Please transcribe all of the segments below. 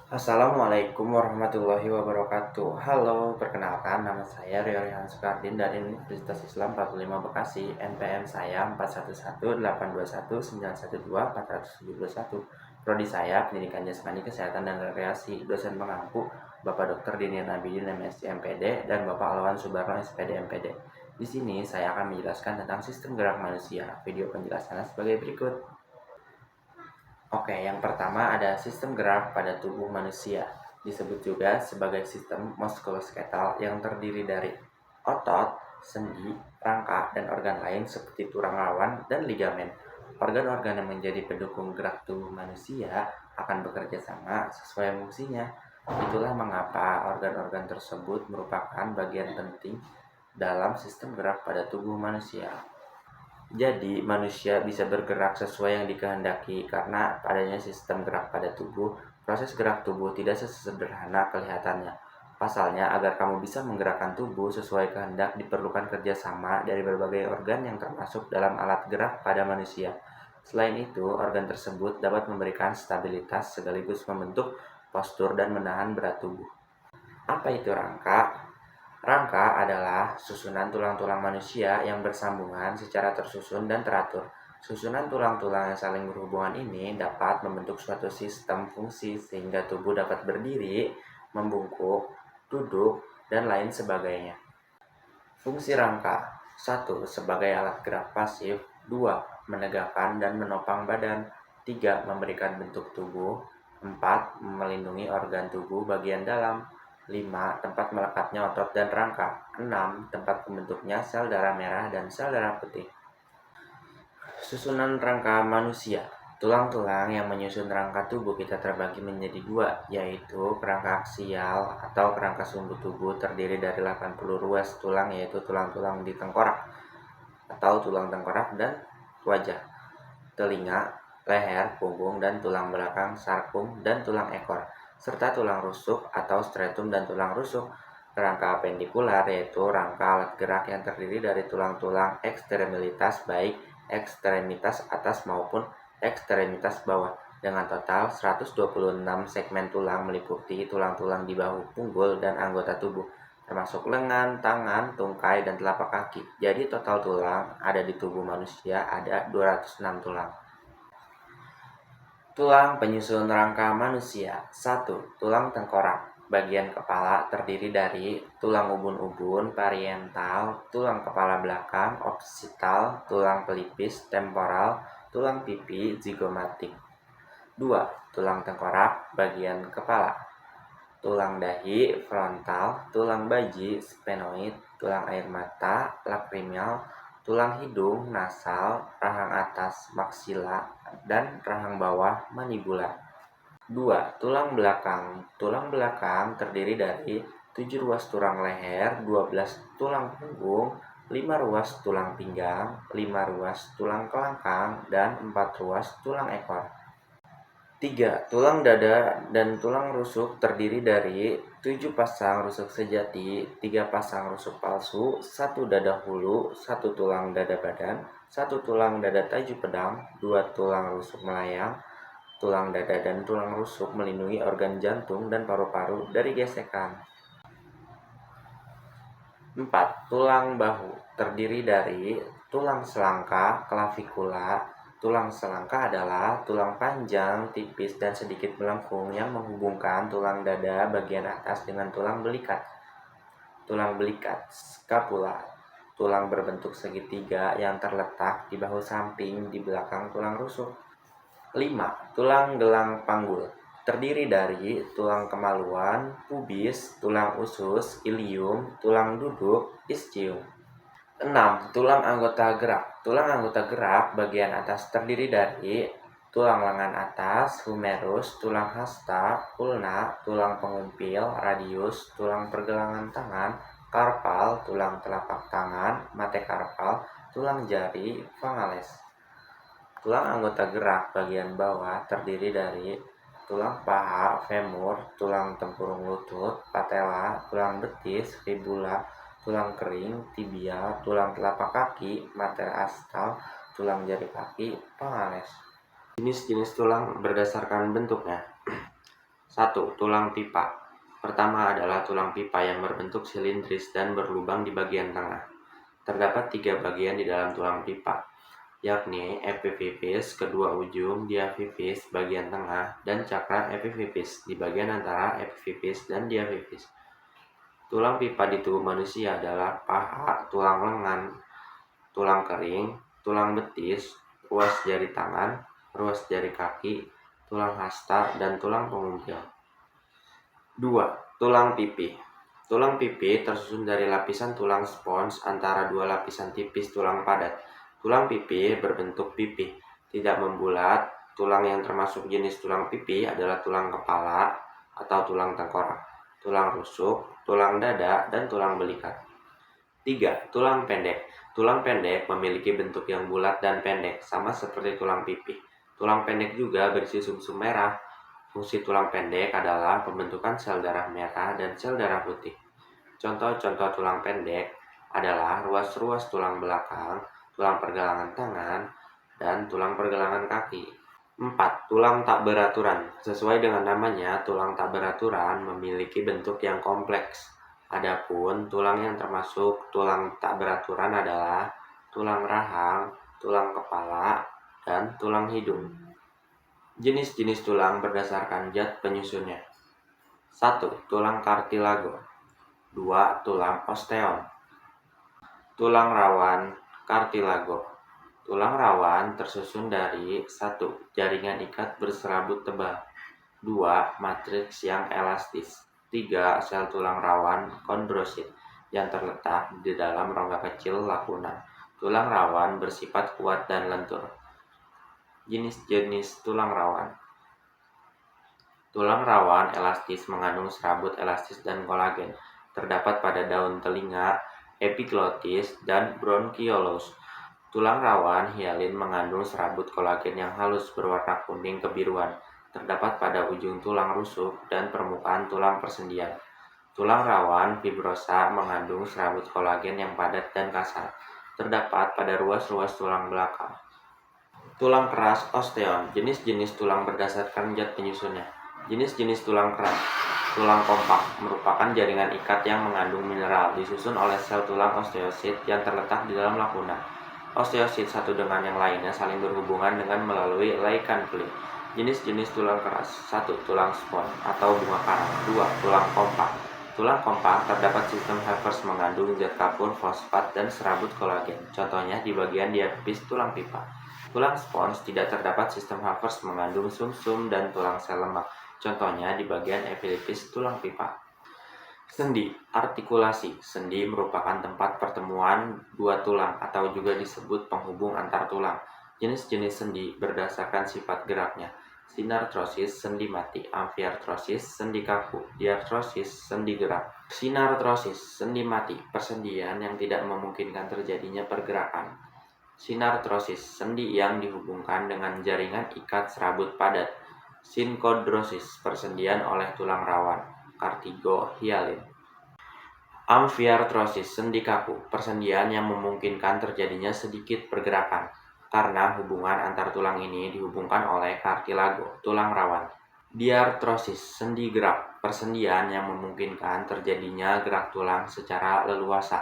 Assalamualaikum warahmatullahi wabarakatuh. Halo, perkenalkan nama saya Rio Rihan Sukardin dari Universitas Islam 45 Bekasi. NPM saya 411821912471. Prodi saya Pendidikan Jasmani Kesehatan dan Rekreasi. Dosen pengampu Bapak Dr. Dinir Nabidin MSc MPD dan Bapak Alwan Subarno SPD MPD. Di sini saya akan menjelaskan tentang sistem gerak manusia. Video penjelasannya sebagai berikut. Oke, yang pertama ada sistem gerak pada tubuh manusia. Disebut juga sebagai sistem muskuloskeletal yang terdiri dari otot, sendi, rangka, dan organ lain seperti tulang rawan dan ligamen. Organ-organ yang menjadi pendukung gerak tubuh manusia akan bekerja sama sesuai fungsinya. Itulah mengapa organ-organ tersebut merupakan bagian penting dalam sistem gerak pada tubuh manusia. Jadi, manusia bisa bergerak sesuai yang dikehendaki karena adanya sistem gerak pada tubuh. Proses gerak tubuh tidak sesederhana kelihatannya. Pasalnya, agar kamu bisa menggerakkan tubuh sesuai kehendak diperlukan kerjasama dari berbagai organ yang termasuk dalam alat gerak pada manusia. Selain itu, organ tersebut dapat memberikan stabilitas sekaligus membentuk postur dan menahan berat tubuh. Apa itu rangka? Rangka adalah susunan tulang-tulang manusia yang bersambungan secara tersusun dan teratur. Susunan tulang-tulang yang saling berhubungan ini dapat membentuk suatu sistem fungsi sehingga tubuh dapat berdiri, membungkuk, duduk, dan lain sebagainya. Fungsi rangka: 1. Sebagai alat gerak pasif. 2. Menegakkan dan menopang badan. 3. Memberikan bentuk tubuh. 4. Melindungi organ tubuh bagian dalam. 5. Tempat melekatnya otot dan rangka. 6. Tempat membentuknya sel darah merah dan sel darah putih. Susunan rangka manusia. Tulang-tulang yang menyusun rangka tubuh kita terbagi menjadi dua, yaitu kerangka aksial atau kerangka sumbu tubuh terdiri dari 80 ruas tulang, yaitu tulang-tulang di tengkorak atau tulang tengkorak dan wajah, telinga, leher, punggung, dan tulang belakang, sarkum, dan tulang ekor, serta tulang rusuk atau striatum dan tulang rusuk. Kerangka apendikular yaitu rangka alat gerak yang terdiri dari tulang-tulang ekstremitas baik ekstremitas atas maupun ekstremitas bawah dengan total 126 segmen tulang meliputi tulang-tulang di bahu, punggul, dan anggota tubuh termasuk lengan, tangan, tungkai, dan telapak kaki. Jadi total tulang ada di tubuh manusia ada 206 tulang. Tulang penyusun rangka manusia. 1. Tulang tengkorak. Bagian kepala terdiri dari tulang ubun-ubun, parietal, tulang kepala belakang, occipital, tulang pelipis, temporal, tulang pipi, zygomatic. 2. Tulang tengkorak, bagian kepala. Tulang dahi, frontal, tulang baji, sphenoid, tulang air mata, lakrimal, tulang hidung, nasal, rahang atas, maksila, dan rahang bawah, manibula. 2. Tulang belakang. Tulang belakang terdiri dari 7 ruas tulang leher, 12 tulang punggung, 5 ruas tulang pinggang, 5 ruas tulang kelangkang, dan 4 ruas tulang ekor. 3. Tulang dada dan tulang rusuk terdiri dari 7 pasang rusuk sejati, 3 pasang rusuk palsu, 1 dada hulu, 1 tulang dada badan, 1 tulang dada taju pedang, 2 tulang rusuk melayang. Tulang dada dan tulang rusuk melindungi organ jantung dan paru-paru dari gesekan. 4. Tulang bahu terdiri dari tulang selangka, klavikula. Tulang selangka adalah tulang panjang, tipis, dan sedikit melengkung yang menghubungkan tulang dada bagian atas dengan tulang belikat. Tulang belikat, scapula. Tulang berbentuk segitiga yang terletak di bahu samping di belakang tulang rusuk. 5. Tulang gelang panggul terdiri dari tulang kemaluan, pubis, tulang usus, ilium, tulang duduk, ischium. 6. Tulang anggota gerak. Tulang anggota gerak bagian atas terdiri dari tulang lengan atas, humerus, tulang hasta, ulna, tulang pengumpil, radius, tulang pergelangan tangan, karpal, tulang telapak tangan, metakarpal, tulang jari, fingales. Tulang anggota gerak bagian bawah terdiri dari tulang paha, femur, tulang tempurung lutut, patella, tulang betis, fibula, tulang kering, tibia, tulang telapak kaki, metatarsal, tulang jari kaki, pangales. Jenis-jenis tulang berdasarkan bentuknya. 1. Tulang pipa. Pertama adalah tulang pipa yang berbentuk silindris dan berlubang di bagian tengah. Terdapat 3 bagian di dalam tulang pipa, yakni epifipis kedua ujung, diafipis bagian tengah, dan cakra epifipis di bagian antara epifipis dan diafipis. Tulang pipa di tubuh manusia adalah paha, tulang lengan, tulang kering, tulang betis, ruas jari tangan, ruas jari kaki, tulang hasta, dan tulang pengumpil. 2. Tulang pipi. Tulang pipi tersusun dari lapisan tulang spons antara dua lapisan tipis tulang padat. Tulang pipi berbentuk pipih, tidak membulat. Tulang yang termasuk jenis tulang pipi adalah tulang kepala atau tulang tengkorak, tulang rusuk, tulang dada, dan tulang belikat. 3. Tulang pendek. Tulang pendek memiliki bentuk yang bulat dan pendek, sama seperti tulang pipi. Tulang pendek juga berisi sumsum merah. Fungsi tulang pendek adalah pembentukan sel darah merah dan sel darah putih. Contoh-contoh tulang pendek adalah ruas-ruas tulang belakang, tulang pergelangan tangan, dan tulang pergelangan kaki. 4. Tulang tak beraturan. Sesuai dengan namanya, tulang tak beraturan memiliki bentuk yang kompleks. Adapun tulang yang termasuk tulang tak beraturan adalah tulang rahang, tulang kepala, dan tulang hidung. Jenis-jenis tulang berdasarkan zat penyusunnya. 1. Tulang kartilago. 2. Tulang osteon. Tulang rawan kartilago. Tulang rawan tersusun dari 1. Jaringan ikat berserabut tebal. 2. Matriks yang elastis. 3. Sel tulang rawan kondrosit yang terletak di dalam rongga kecil lakuna. Tulang rawan bersifat kuat dan lentur. Jenis-jenis tulang rawan. Tulang rawan elastis mengandung serabut elastis dan kolagen. Terdapat pada daun telinga, epiglotis, dan bronkiolus. Tulang rawan hialin mengandung serabut kolagen yang halus berwarna kuning kebiruan. Terdapat pada ujung tulang rusuk dan permukaan tulang persendian. Tulang rawan fibrosa mengandung serabut kolagen yang padat dan kasar. Terdapat pada ruas-ruas tulang belakang. Tulang keras osteon. Jenis-jenis tulang berdasarkan zat penyusunnya. Jenis-jenis tulang keras. Tulang kompak merupakan jaringan ikat yang mengandung mineral, disusun oleh sel tulang osteosit yang terletak di dalam lakuna. Osteosit satu dengan yang lainnya saling berhubungan dengan melalui laikan kulit. Jenis-jenis tulang keras. 1. Tulang spons atau bunga karang. 2. Tulang kompak. Tulang kompak terdapat sistem Havers mengandung zat kapur, fosfat, dan serabut kolagen. Contohnya di bagian diapifis tulang pipa. Tulang spons tidak terdapat sistem Havers mengandung sumsum dan tulang sel lemak. Contohnya di bagian epifis tulang pipa. Sendi, artikulasi. Sendi merupakan tempat pertemuan dua tulang atau juga disebut penghubung antar tulang. Jenis-jenis sendi berdasarkan sifat geraknya. Sinartrosis, sendi mati. Amfiartrosis, sendi kaku. Diartrosis, sendi gerak. Sinartrosis, sendi mati, persendian yang tidak memungkinkan terjadinya pergerakan. Sinartrosis, sendi yang dihubungkan dengan jaringan ikat serabut padat. Sinkodrosis, persendian oleh tulang rawan. Kartigo, hialin. Amfiartrosis, sendi kaku, persendian yang memungkinkan terjadinya sedikit pergerakan. Karena hubungan antar tulang ini dihubungkan oleh kartilago, tulang rawan. Diartrosis, sendi gerak, persendian yang memungkinkan terjadinya gerak tulang secara leluasa.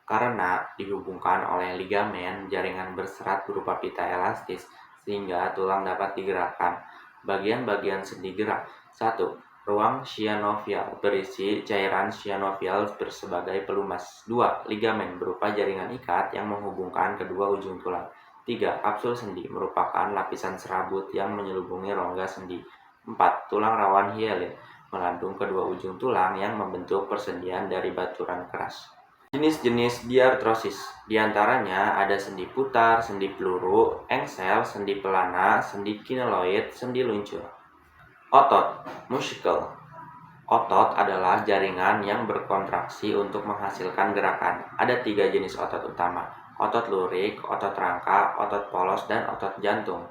Karena dihubungkan oleh ligamen jaringan berserat berupa pita elastis sehingga tulang dapat digerakkan. Bagian-bagian sendi gerak. 1. Ruang syanovial berisi cairan syanovial sebagai pelumas. 2. Ligamen berupa jaringan ikat yang menghubungkan kedua ujung tulang. 3. Kapsul sendi merupakan lapisan serabut yang menyelubungi rongga sendi. 4. Tulang rawan hialin mengandung kedua ujung tulang yang membentuk persendian dari baturan keras. Jenis-jenis diartrosis, diantaranya ada sendi putar, sendi peluru, engsel, sendi pelana, sendi kineloid, sendi luncur. Otot, muscle. Otot adalah jaringan yang berkontraksi untuk menghasilkan gerakan. Ada 3 jenis otot utama, otot lurik, otot rangka, otot polos, dan otot jantung.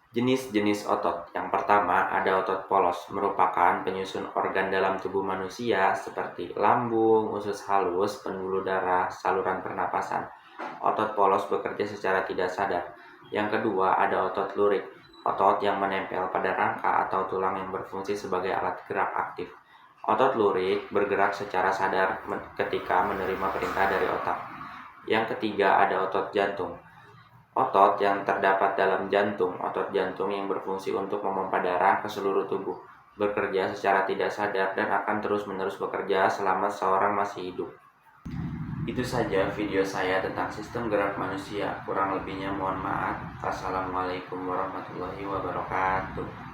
Jenis-jenis otot. Yang pertama ada otot polos, merupakan penyusun organ dalam tubuh manusia seperti lambung, usus halus, pembuluh darah, saluran pernapasan. Otot polos bekerja secara tidak sadar. Yang kedua ada otot lurik. otot yang menempel pada rangka atau tulang yang berfungsi sebagai alat gerak aktif. Otot lurik bergerak secara sadar ketika menerima perintah dari otak. Yang ketiga ada otot jantung. Otot yang terdapat dalam jantung, otot jantung yang berfungsi untuk memompa darah ke seluruh tubuh, bekerja secara tidak sadar dan akan terus-menerus bekerja selama seorang masih hidup. Itu saja video saya tentang sistem gerak manusia. Kurang lebihnya mohon maaf. Assalamualaikum warahmatullahi wabarakatuh.